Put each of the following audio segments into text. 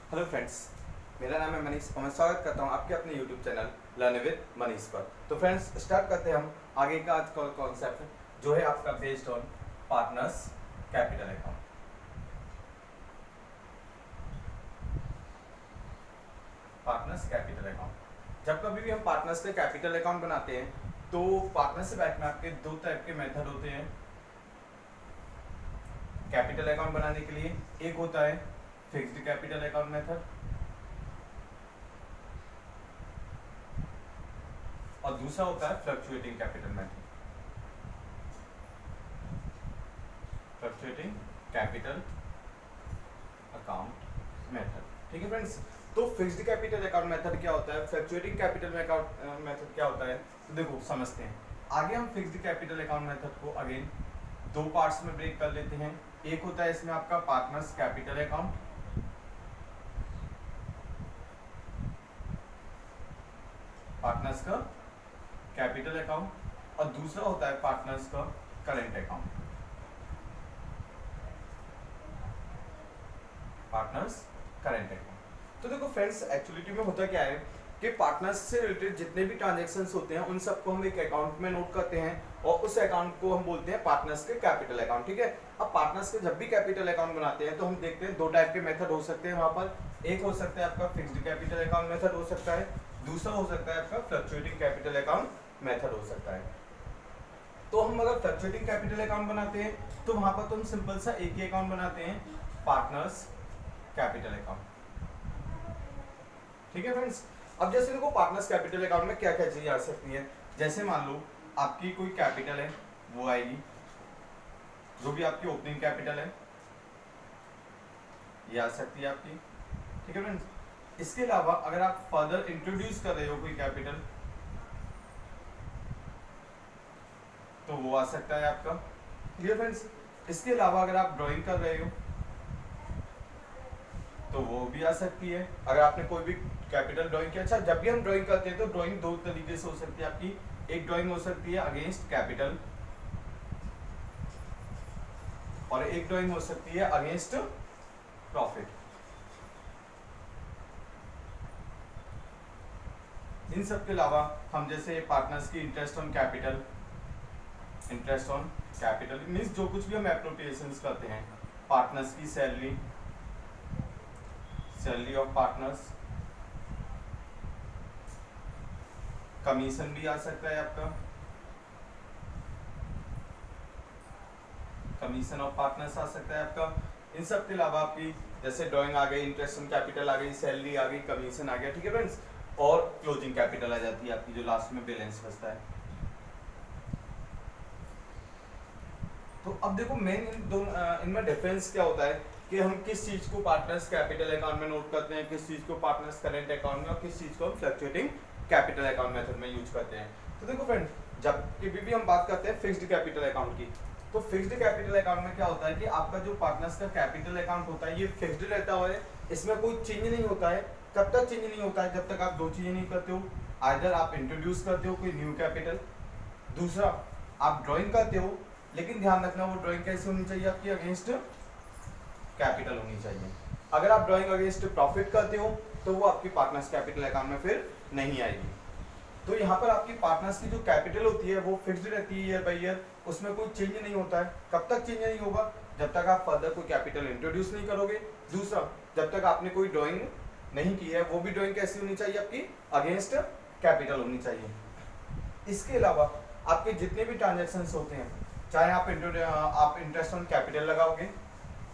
Hello friends, मेरा नाम है मनीष और मैं स्वागत करता हूं आपके अपने YouTube channel learn with Manish पर। तो फ्रेंड्स, स्टार्ट करते हैं हम आगे का आज का कॉन्सेप्ट जो है आपका based on partners capital account. Partners capital account, जब कभी भी हम पार्टनर्स के कैपिटल अकाउंट बनाते हैं तो पार्टनरशिप एक्ट में आपके दो टाइप के मेथड होते हैं कैपिटल अकाउंट बनाने के लिए। एक होता है फिक्स्ड कैपिटल अकाउंट मेथड और दूसरा होता है fluctuating capital method. Fluctuating capital account method, ठीक है फ्रेंड्स। तो फिक्स्ड कैपिटल अकाउंट मेथड क्या होता है, फ्लक्चुएटिंग कैपिटल अकाउंट मेथड क्या होता है, तो देखो समझते हैं। आगे हम फिक्स्ड कैपिटल अकाउंट मेथड को अगेन दो पार्ट्स में ब्रेक कर लेते हैं। एक होता है इसमें आपका पार्टनर्स कैपिटल अकाउंट, पार्टनर्स का कैपिटल अकाउंट, और दूसरा होता है पार्टनर्स का current account, partners current account. तो देखो फ्रेंड्स, एक्चुअलिटी में होता क्या है कि पार्टनर्स से रिलेटेड जितने भी ट्रांजैक्शंस होते हैं उन सबको हम एक अकाउंट में नोट करते हैं और उस अकाउंट को हम बोलते हैं पार्टनर्स के कैपिटल अकाउंट, ठीक है। अब पार्टनर्स के जब भी कैपिटल अकाउंट बनाते हैं तो हम देखते हैं दो टाइप के मेथड हो सकते हैं वहां पर। एक हो सकता है आपका फिक्स्ड कैपिटल अकाउंट मेथड हो सकता है, दूसरा हो सकता है आपका फ्लक्चुएटिंग कैपिटल अकाउंट मेथड हो सकता है। तो हम अगर फ्लक्चुएटिंग कैपिटल अकाउंट बनाते हैं तो वहां पर तो हम सिंपल सा एक ही अकाउंट बनाते हैं, पार्टनर्स कैपिटल अकाउंट, ठीक है फ्रेंड्स। अब जैसे देखो पार्टनर्स कैपिटल अकाउंट में क्या क्या चीजें आ सकती हैं। जैसे मान लो आपकी कोई कैपिटल है वो आएगी, जो भी आपकी ओपनिंग कैपिटल है ये आ सकती है आपकी, ठीक है फ्रेंड्स। इसके अलावा अगर आप फर्दर इंट्रोड्यूस कर रहे हो कोई कैपिटल तो वो आ सकता है आपका, ठीक है फ्रेंड्स। इसके अलावा अगर आप ड्राइंग कर रहे हो तो वो भी आ सकती है। अगर आपने कोई भी कैपिटल ड्राइंग किया, अच्छा जब भी हम ड्राइंग करते हैं तो ड्राइंग दो तरीके से हो सकती है आपकी। एक ड्राइंग हो सकती है अगेंस्ट कैपिटल और एक ड्राइंग हो सकती है अगेंस्ट प्रॉफिट। इन सब के अलावा हम जैसे पार्टनर्स की interest on capital, interest on capital means जो कुछ भी हम एप्रोप्रिएशंस करते हैं, पार्टनर्स की salary, salary of partners, commission भी आ सकता है आपका, कमीशन ऑफ पार्टनर्स आ सकता है आपका। इन सब के अलावा आपकी जैसे ड्राइंग आ गई, इंटरेस्ट ऑन कैपिटल आ गई, सैलरी आ गई, कमीशन आ गया, ठीक है फ्रेंड्स। और क्लोजिंग कैपिटल आ जाती है आपकी जो लास्ट में बैलेंस बचता है। तो अब देखो मेन इन दोनों इनमें डिफरेंस क्या होता है कि हम किस चीज को पार्टनर्स कैपिटल अकाउंट में नोट करते हैं, किस चीज को पार्टनर्स करेंट अकाउंट में, और किस चीज को हम फ्लक्चुएटिंग कैपिटल अकाउंट मेथड में यूज करते हैं। तो देखो फ्रेंड, जब कभी भी हम बात करते हैं फिक्स्ड कैपिटल अकाउंट की, तो फिक्स्ड कैपिटल अकाउंट में क्या होता है कि आपका जो पार्टनर्स का कैपिटल अकाउंट होता है ये फिक्स्ड रहता है, इसमें कोई चेंज नहीं होता है। कब तक चेंज नहीं होता है, जब तक आप दो चीजें नहीं करते हो, आइदर आप इंट्रोड्यूस करते हो कोई न्यू कैपिटल, दूसरा आप ड्राइंग करते हो। लेकिन ध्यान रखना वो ड्राइंग कैसे होनी चाहिए, आपकी अगेंस्ट कैपिटल होनी चाहिए। अगर आप ड्राइंग अगेंस्ट प्रॉफिट करते हो तो वो आपकी पार्टनर्स कैपिटल अकाउंट में फिर नहीं आएगी। तो यहाँ पर आपकी पार्टनर्स की जो कैपिटल होती है वो फिक्स्ड रहती है ईयर बाई ईयर, उसमें कोई चेंज नहीं होता है। कब तक चेंज नहीं होगा, जब तक आप फर्दर कोई कैपिटल इंट्रोड्यूस नहीं करोगे। दूसरा, जब तक आपने कोई ड्राइंग नहीं की है, वो भी ड्राइंग कैसी होनी चाहिए, आपकी अगेंस्ट कैपिटल होनी चाहिए। इसके अलावा आपके जितने भी ट्रांजेक्शन होते हैं, चाहे आप इंटरेस्ट ऑन कैपिटल लगाओगे,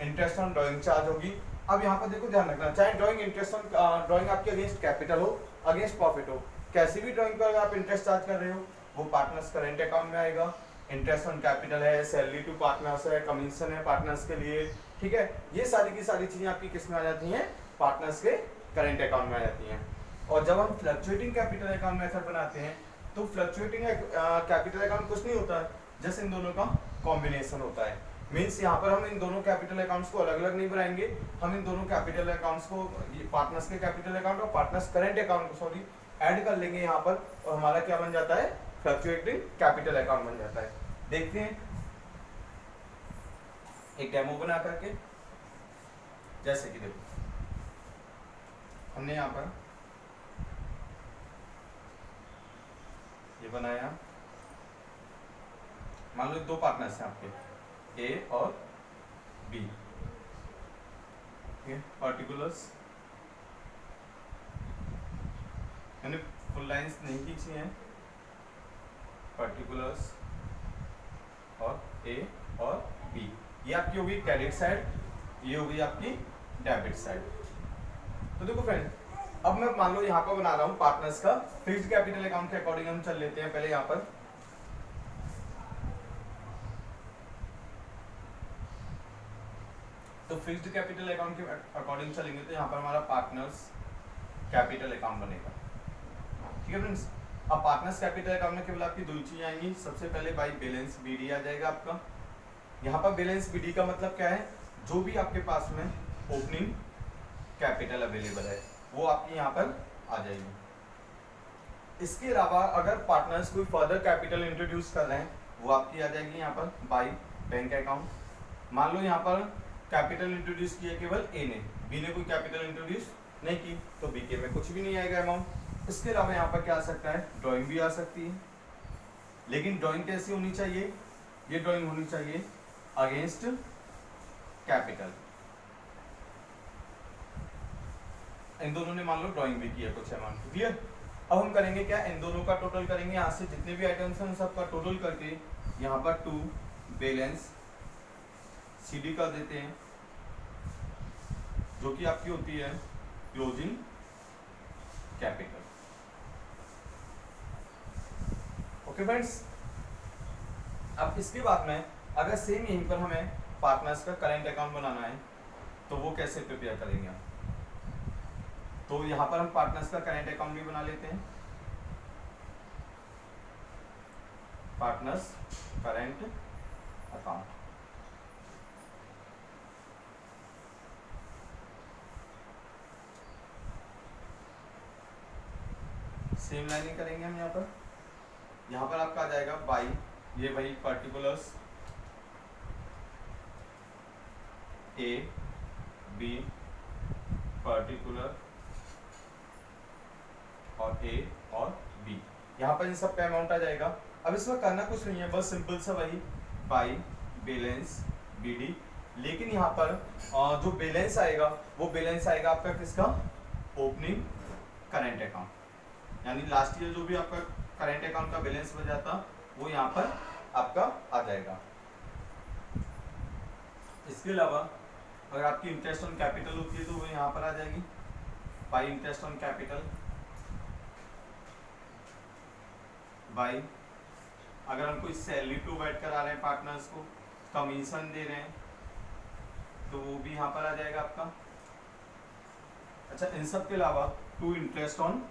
इंटरेस्ट ऑन ड्राइंग चार्ज होगी। अब यहाँ पर देखो ध्यान रखना, चाहे ड्राइंग इंटरेस्ट ऑन ड्राइंग आपकी अगेंस्ट कैपिटल हो, अगेंस्ट प्रॉफिट हो, कैसी भी ड्राइंग पर आप इंटरेस्ट चार्ज कर रहे हो वो पार्टनर्स करेंट अकाउंट में आएगा। इंटरेस्ट ऑन कैपिटल है, सैलरी टू पार्टनर्स है, कमीशन है पार्टनर्स के लिए, ठीक है। ये सारी की सारी चीजें आपकी किस में आ जाती हैं, पार्टनर्स के करेंट अकाउंट में आ जाती हैं। और जब हम फ्लक्चुएटिंग कैपिटल अकाउंट मेथड बनाते हैं तो फ्लक्चुएटिंग कैपिटल अकाउंट कुछ नहीं होता है, जैसे इन दोनों का कॉम्बिनेशन होता है। मीन्स यहाँ पर हम इन दोनों कैपिटल अकाउंट्स को अलग अलग नहीं बनाएंगे, हम इन दोनों कैपिटल अकाउंट्स को पार्टनर्स के कैपिटल अकाउंट और पार्टनर्स करेंट अकाउंट को सॉरी ऐड कर लेंगे यहाँ पर, और हमारा क्या बन जाता है, फ्लक्चुएटिंग कैपिटल अकाउंट बन जाता है। देखते हैं एक डेमो बना करके, जैसे कि देखो हमने यहाँ पर ये बनाया, मान लो दो पार्टनर्स हैं आपके ए और बी, ठीक है, पार्टिकुलर्स मैंने फुल लाइंस नहीं खींची हैं, पर्टिकुलर्स और ए और बी, ये आपकी होगी क्रेडिट साइड, ये होगी आपकी डेबिट साइड। तो देखो फ्रेंड, अब मैं मान लो यहाँ पर बना रहा हूँ पार्टनर्स का फिक्स्ड कैपिटल अकाउंट के अकॉर्डिंग हम चल लेते हैं पहले यहाँ पर। तो फिक्स्ड कैपिटल अकाउंट के अकॉर्डिंग चलेंगे तो यहाँ पर हमारा पार्टनर्स कैपिटल अकाउंट बनेगा, ठीक है फ्रेंड्स। अब पार्टनर्स कैपिटल अकाउंट में केवल आपकी दो चीजें आएंगी, सबसे पहले बाई बैलेंस बीडी आ जाएगा आपका। यहाँ पर बैलेंस बीडी का मतलब क्या है, जो भी आपके पास में ओपनिंग कैपिटल अवेलेबल है वो आपकी यहाँ पर आ जाएगी। इसके अलावा अगर पार्टनर्स कोई फर्दर कैपिटल इंट्रोड्यूस कर रहे हैं वो आपकी आ जाएगी यहाँ पर बाई बैंक अकाउंट। मान लो यहाँ पर कैपिटल इंट्रोड्यूस किया केवल ए ने, बी ने कोई कैपिटल इंट्रोड्यूस नहीं की, तो बी के में कुछ भी नहीं आएगा अमाउंट। इसके अलावा यहाँ पर क्या आ सकता है, ड्राइंग भी आ सकती है, लेकिन ड्राइंग कैसी होनी चाहिए, ये ड्राइंग होनी चाहिए अगेंस्ट कैपिटल। इन दोनों ने मान लो ड्राइंग भी किया कुछ अमाउंट, क्लियर। अब हम करेंगे क्या, इन दोनों का टोटल करेंगे, यहाँ से जितने भी आइटम्स हैं सबका टोटल करके यहाँ पर टू बैलेंस सीडी कर देते हैं, जो कि आपकी होती है क्लोजिंग कैपिटल। ओके फ्रेंड्स, अब इसके बाद में अगर सेम यहीं पर हमें पार्टनर्स का करेंट अकाउंट बनाना है तो वो कैसे प्रिपेयर करेंगे आप, तो यहां पर हम पार्टनर्स का करेंट अकाउंट भी बना लेते हैं, partners current account. Same lining करेंगे हम यहाँ पर आपका आ जाएगा बाई, ये वही पर्टिकुलर्स ए बी पर्टिकुलर और ए और बी, यहाँ पर इन सब का अमाउंट आ जाएगा। अब इसमें करना कुछ नहीं है, बस सिंपल सा वही बाई बैलेंस बीडी, लेकिन यहाँ पर जो बैलेंस आएगा वो बैलेंस आएगा आपका किसका, ओपनिंग करेंट अकाउंट, यानी लास्ट ईयर जो भी आपका करेंट अकाउंट का बैलेंस बच जाता वो यहाँ पर आपका आ जाएगा। इसके अलावा अगर आपकी इंटरेस्ट ऑन कैपिटल होती है तो वो यहाँ पर आ जाएगी by interest on capital, by अगर हम कोई सैलरी प्रोवाइड करा रहे हैं पार्टनर्स को, कमीशन दे रहे हैं, तो वो भी यहाँ पर आ जाएगा आपका। अच्छा, इन सब के अलावा टू इंटरेस्ट ऑन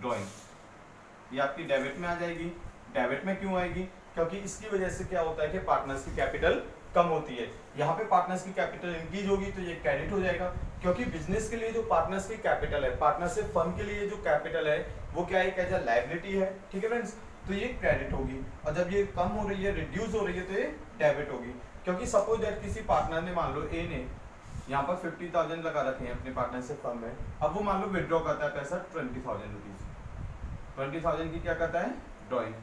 ड्राइंग, ये आपकी डेबिट में आ जाएगी। डेबिट में क्यों आएगी, क्योंकि इसकी वजह से क्या होता है कि पार्टनर्स की कैपिटल कम होती है, यहाँ पे पार्टनर्स की कैपिटल इंक्रीज होगी तो ये क्रेडिट हो जाएगा, क्योंकि बिजनेस के लिए जो पार्टनर्स की कैपिटल है, पार्टनरशिप फर्म के लिए जो कैपिटल है वो क्या है, एज अ लायबिलिटी है, ठीक है फ्रेंड्स, तो ये क्रेडिट होगी। और जब ये कम हो रही है, रिड्यूस हो रही है, तो ये डेबिट होगी। क्योंकि सपोज दैट किसी पार्टनर ने, मान लो ए ने यहाँ पर 50,000 लगा रखे हैं अपने पार्टनरशिप फर्म में, अब वो मान लो विड्रॉ करता है पैसा 20,000 रुपीज, 20,000 की क्या करता है, ड्राइंग।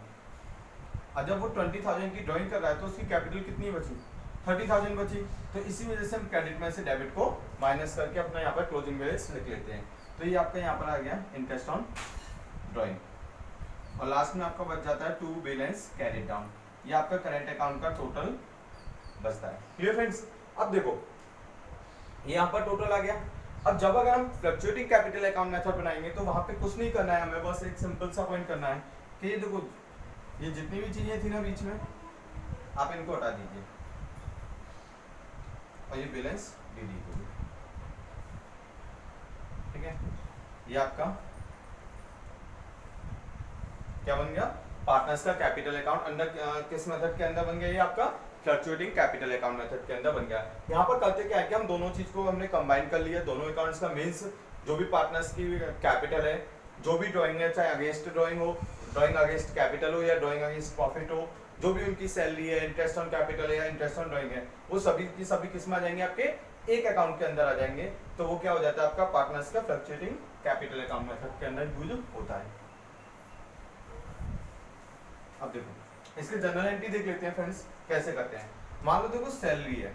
और जब वो 20,000 की ड्राइंग कर रहा है तो उसकी कैपिटल कितनी बची, 30,000 बची, तो इसी वजह से हम क्रेडिट में से डेबिट को माइनस करके अपना यहाँ पर क्लोजिंग बैलेंस लिख लेते हैं। तो ये आपका यहाँ पर आ गया इंटरेस्ट ऑन ड्राइंग, और लास्ट में आपका बच जाता है टू बैलेंस कैरिड डाउन, ये आपका करेंट अकाउंट का टोटल बचता है। क्लियर फ्रेंड्स, अब देखो ये यहाँ पर टोटल आ गया। अब जब अगर हम फ्लक्चुएटिंग कैपिटल अकाउंट मेथड बनाएंगे तो वहां पे कुछ नहीं करना है हमें, बस एक सिंपल सा पॉइंट करना है कि ये देखो ये जितनी भी चीजें थी ना बीच में, आप इनको हटा दीजिए और ये बैलेंस डीडी होगी, ठीक है। ये आपका क्या बन गया, पार्टनर्स का कैपिटल अकाउंट अंडर किस मेथड के अंदर बन गया, ये आपका फ्लक्चुएटिंग कैपिटल अकाउंट मेथड के अंदर बन गया। यहाँ पर करते क्या है कि हम दोनों चीज को हमने कंबाइन कर लिया, दोनों अकाउंट्स का, मींस जो भी पार्टनर्स की कैपिटल है, जो भी ड्राइंग है, चाहे अगेंस्ट ड्राइंग हो, ड्राइंग अगेंस्ट कैपिटल हो या ड्राइंग अगेंस्ट प्रॉफिट हो, जो भी उनकी सैलरी है, इंटरेस्ट ऑन कैपिटल है या इंटरेस्ट ऑन ड्राइंग है, वो सभी की सभी किस में आ जाएंगे, आपके एक अकाउंट के अंदर आ जाएंगे। तो वो क्या हो जाता है आपका पार्टनर्स का फ्लक्चुएटिंग कैपिटल अकाउंट मेथड के अंदर यूज होता है। अब देखो इसके जनरल एंट्री देख लेते हैं फ्रेंड्स कैसे करते हैं। मान लो देखो सैलरी है,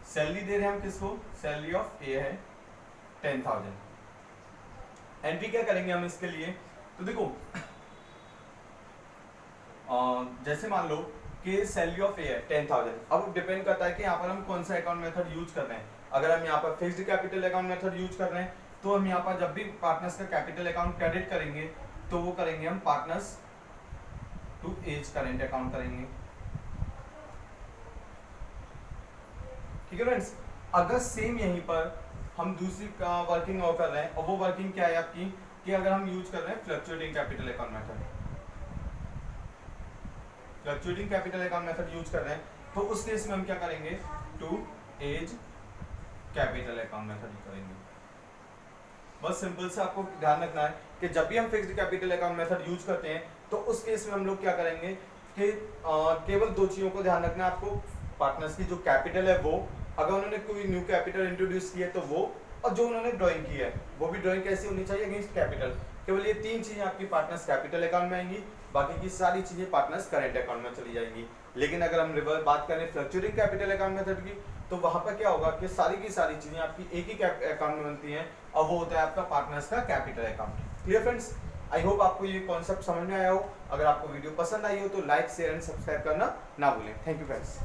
सैलरी दे रहे हैं हम किसको, सैलरी ऑफ ए है 10,000। एंट्री क्या करेंगे हम इसके लिए, तो देखो जैसे मान लो कि सैलरी ऑफ ए है 10,000। अब डिपेंड करता है कि यहाँ पर हम कौन सा अकाउंट मेथड यूज कर रहे हैं। अगर हम यहाँ पर fixed capital account method use कर रहे हैं तो हम यहाँ पर जब भी पार्टनर्स का कैपिटल अकाउंट क्रेडिट करेंगे तो वो करेंगे हम partners to as current account करेंगे। ठीक है फ्रेंड्स। अगर सेम यहीं पर हम दूसरी वर्किंग और कर रहे हैं और वो वर्किंग क्या है आपकी कि अगर हम यूज कर रहे हैं fluctuating capital account method, fluctuating capital account method use कर रहे हैं तो उस केस में हम क्या करेंगे, to as capital account method करेंगे। बस सिंपल से आपको ध्यान रखना है कि जब भी हम fixed capital account method use करते हैं तो उस केस में हम लोग क्या करेंगे कि केवल दो चीजों को ध्यान रखना है आपको। पार्टनर्स की जो कैपिटल है वो, अगर उन्होंने कोई न्यू कैपिटल इंट्रोड्यूस किया है तो वो, और जो उन्होंने ड्राइंग की है वो भी ड्राइंग कैसी होनी चाहिए अगेंस्ट कैपिटल। केवल ये तीन चीजें आपकी पार्टनर्स कैपिटल अकाउंट में आएंगी, बाकी की सारी चीजें पार्टनर्स करेंट अकाउंट में चली जाएंगी। लेकिन अगर हम रिवर्स बात करें फ्लक्चुएटिंग कैपिटल अकाउंट मेथड की तो वहां पर क्या होगा कि सारी की सारी चीजें आपकी एक ही अकाउंट में बनती हैं और वो होता है आपका पार्टनर्स का capital account. Clear friends, I hope आपको ये कॉन्सेप्ट समझ में आया हो। अगर आपको वीडियो पसंद आई हो तो लाइक शेयर एंड सब्सक्राइब करना ना भूलें। Thank you friends.